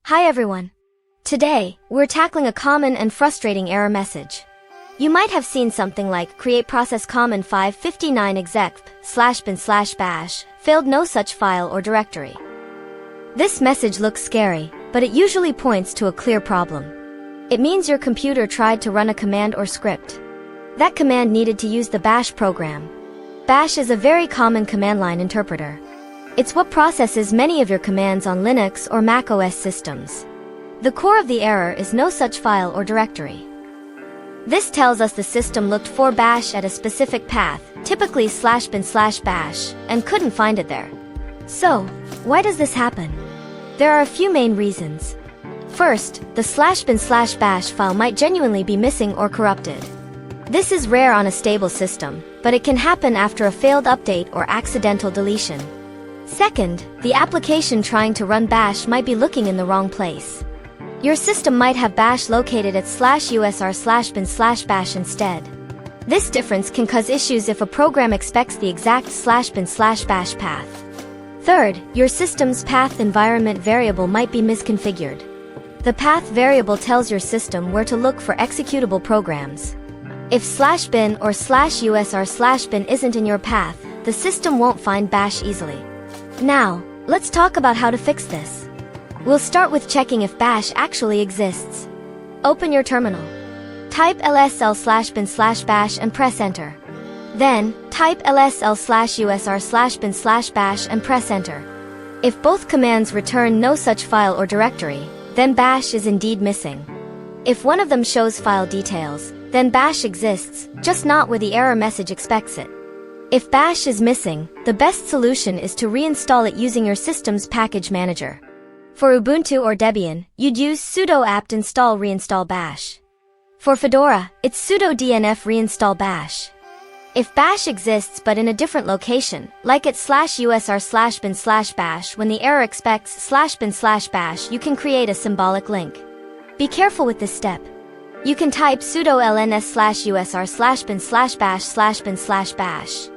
Hi everyone. Today, we're tackling a common and frustrating error message. You might have seen something like CreateProcessCommon 559 execp/bin/bash, failed no such file or directory. This message looks scary, but it usually points to a clear problem. It means your computer tried to run a command or script. That command needed to use the bash program. Bash is a very common command line interpreter. It's what processes many of your commands on Linux or Mac OS systems. The core of the error is no such file or directory. This tells us the system looked for bash at a specific path, typically /bin/bash, and couldn't find it there. So, why does this happen? There are a few main reasons. First, the /bin/bash file might genuinely be missing or corrupted. This is rare on a stable system, but it can happen after a failed update or accidental deletion. Second, the application trying to run bash might be looking in the wrong place. Your system might have bash located at /usr/bin/bash instead. This difference can cause issues if a program expects the exact /bin/bash path. Third, your system's path environment variable might be misconfigured. The path variable tells your system where to look for executable programs. If /bin or /usr/bin isn't in your path, the system won't find bash easily. Now, let's talk about how to fix this. We'll start with checking if bash actually exists. Open your terminal. Type lsl/bin/bash and press enter. Then, type lsl/usr/bin/bash and press enter. If both commands return no such file or directory, then bash is indeed missing. If one of them shows file details, then bash exists, just not where the error message expects it. If bash is missing, the best solution is to reinstall it using your system's package manager. For Ubuntu or Debian, you'd use sudo apt install reinstall bash. For Fedora, it's sudo dnf reinstall bash. If bash exists but in a different location, like at /usr/bin/bash when the error expects /bin/bash, you can create a symbolic link. Be careful with this step. You can type sudo lns/usr/bin/bash/bin/bash.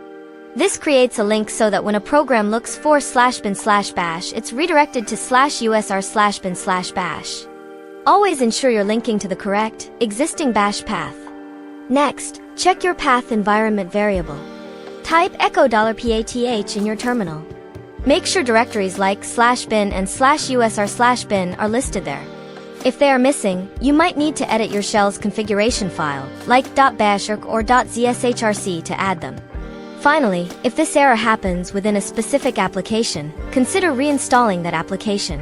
This creates a link so that when a program looks for /bin/bash, it's redirected to /usr/bin/bash. Always ensure you're linking to the correct, existing bash path. Next, check your path environment variable. Type $path in your terminal. Make sure directories like /bin and /usr/bin are listed there. If they are missing, you might need to edit your shell's configuration file, like .bashrc or .zshrc to add them. Finally, if this error happens within a specific application, consider reinstalling that application.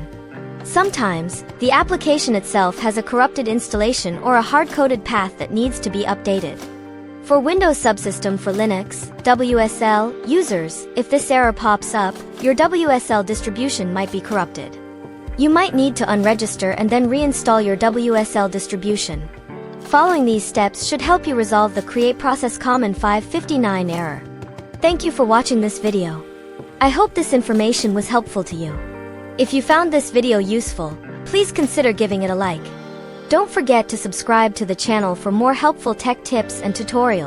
Sometimes, the application itself has a corrupted installation or a hard-coded path that needs to be updated. For Windows Subsystem for Linux, WSL, users, if this error pops up, your WSL distribution might be corrupted. You might need to unregister and then reinstall your WSL distribution. Following these steps should help you resolve the CreateProcessCommon 559 error. Thank you for watching this video. I hope this information was helpful to you. If you found this video useful, please consider giving it a like. Don't forget to subscribe to the channel for more helpful tech tips and tutorials.